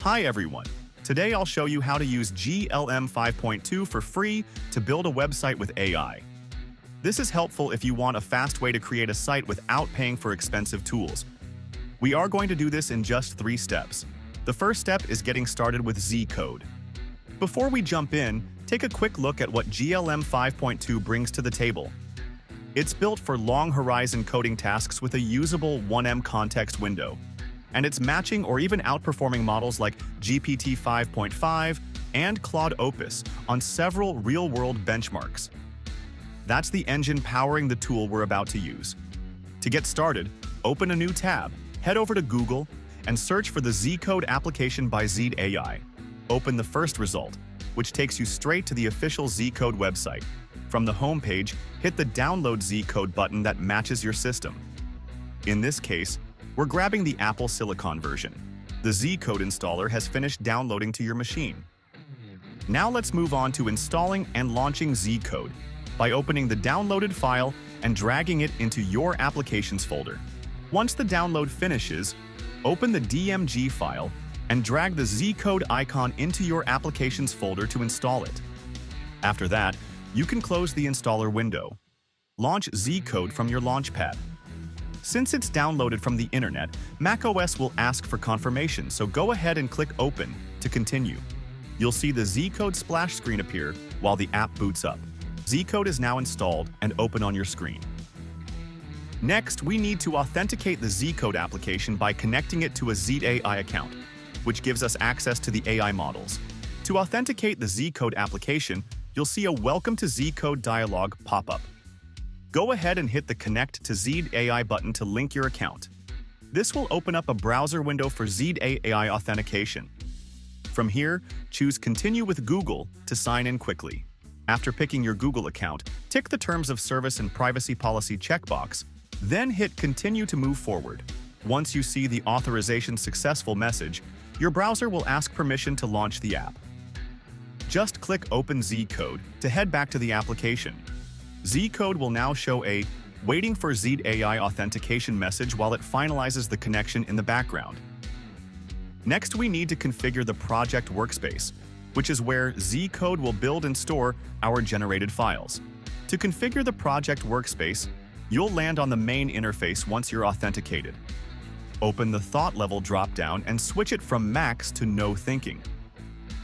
Hi everyone! Today I'll show you how to use GLM 5.2 for free to build a website with AI. This is helpful if you want a fast way to create a site without paying for expensive tools. We are going to do this in just 3 steps. The first step is getting started with ZCode. Before we jump in, take a quick look at what GLM 5.2 brings to the table. It's built for long-horizon coding tasks with a usable 1M context window, and it's matching or even outperforming models like GPT-5.5 and Claude Opus on several real-world benchmarks. That's the engine powering the tool we're about to use. To get started, open a new tab, head over to Google, and search for the ZCode application by Z.ai. Open the first result, which takes you straight to the official ZCode website. From the home page, hit the Download ZCode button that matches your system. In this case, we're grabbing the Apple Silicon version. The ZCode installer has finished downloading to your machine. Now let's move on to installing and launching ZCode by opening the downloaded file and dragging it into your Applications folder. Once the download finishes, open the DMG file and drag the ZCode icon into your Applications folder to install it. After that, you can close the installer window. Launch ZCode from your Launchpad. Since it's downloaded from the internet, macOS will ask for confirmation, so go ahead and click Open to continue. You'll see the ZCode splash screen appear while the app boots up. ZCode is now installed and open on your screen. Next, we need to authenticate the ZCode application by connecting it to a Z.ai account, which gives us access to the AI models. To authenticate the ZCode application, you'll see a Welcome to ZCode dialog pop up. Go ahead and hit the Connect to Z.ai button to link your account. This will open up a browser window for Z.ai authentication. From here, choose Continue with Google to sign in quickly. After picking your Google account, tick the Terms of Service and Privacy Policy checkbox, then hit Continue to move forward. Once you see the Authorization Successful message, your browser will ask permission to launch the app. Just click Open ZCode to head back to the application. ZCode will now show a Waiting for Z.ai authentication message while it finalizes the connection in the background. Next, we need to configure the project workspace, which is where ZCode will build and store our generated files. To configure the project workspace, you'll land on the main interface once you're authenticated. Open the Thought Level dropdown and switch it from Max to No Thinking.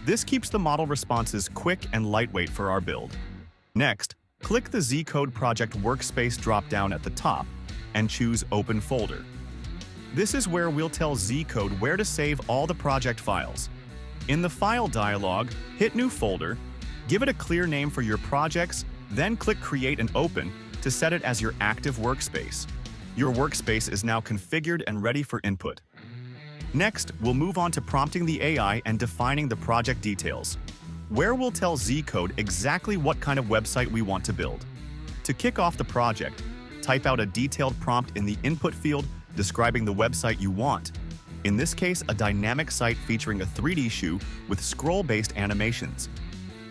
This keeps the model responses quick and lightweight for our build. Next, click the ZCode Project Workspace dropdown at the top and choose Open Folder. This is where we'll tell ZCode where to save all the project files. In the File dialog, hit New Folder, give it a clear name for your projects, then click Create and Open to set it as your active workspace. Your workspace is now configured and ready for input. Next, we'll move on to prompting the AI and defining the project details, where we'll tell ZCode exactly what kind of website we want to build. To kick off the project, type out a detailed prompt in the input field describing the website you want. In this case, a dynamic site featuring a 3D shoe with scroll-based animations.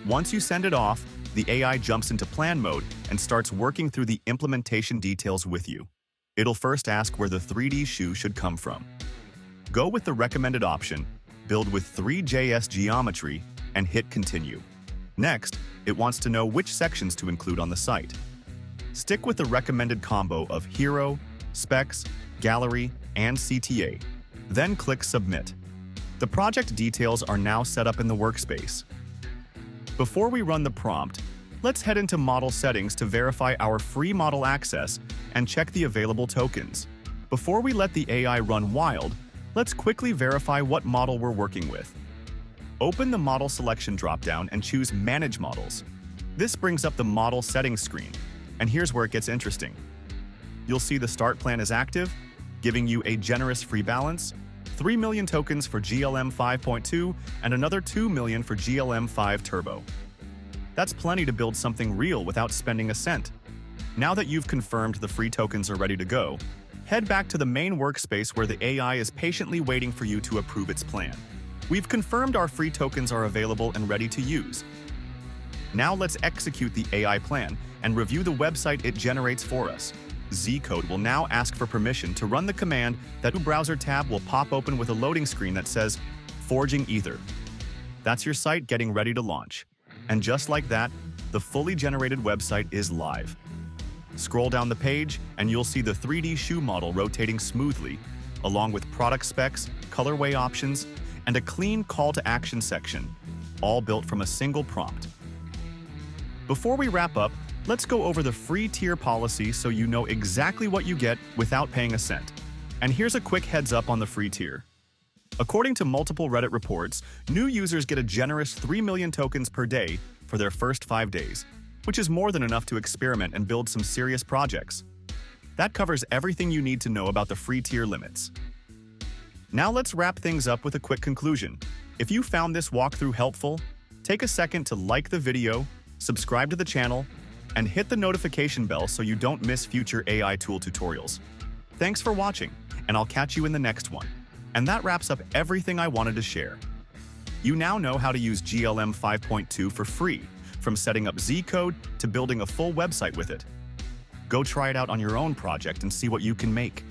Once you send it off, the AI jumps into plan mode and starts working through the implementation details with you. It'll first ask where the 3D shoe should come from. Go with the recommended option, build with Three.js geometry, and hit Continue. Next, it wants to know which sections to include on the site. Stick with the recommended combo of Hero, Specs, Gallery, and CTA. Then click Submit. The project details are now set up in the workspace. Before we run the prompt, let's head into Model Settings to verify our free model access and check the available tokens. Before we let the AI run wild, let's quickly verify what model we're working with. Open the Model Selection dropdown and choose Manage Models. This brings up the Model Settings screen, and here's where it gets interesting. You'll see the Start Plan is active, giving you a generous free balance, 3 million tokens for GLM 5.2 and another 2 million for GLM 5 Turbo. That's plenty to build something real without spending a cent. Now that you've confirmed the free tokens are ready to go, head back to the main workspace where the AI is patiently waiting for you to approve its plan. We've confirmed our free tokens are available and ready to use. Now let's execute the AI plan and review the website it generates for us. ZCode will now ask for permission to run the command. That browser tab will pop open with a loading screen that says, forging ether. That's your site getting ready to launch. And just like that, the fully generated website is live. Scroll down the page and you'll see the 3D shoe model rotating smoothly, along with product specs, colorway options, and a clean call to action section, all built from a single prompt. Before we wrap up, let's go over the free tier policy so you know exactly what you get without paying a cent. And here's a quick heads up on the free tier. According to multiple Reddit reports, new users get a generous 3 million tokens per day for their first 5 days, which is more than enough to experiment and build some serious projects. That covers everything you need to know about the free tier limits. Now let's wrap things up with a quick conclusion. If you found this walkthrough helpful, take a second to like the video, subscribe to the channel, and hit the notification bell so you don't miss future AI tool tutorials. Thanks for watching, and I'll catch you in the next one. And that wraps up everything I wanted to share. You now know how to use GLM 5.2 for free, from setting up ZCode to building a full website with it. Go try it out on your own project and see what you can make.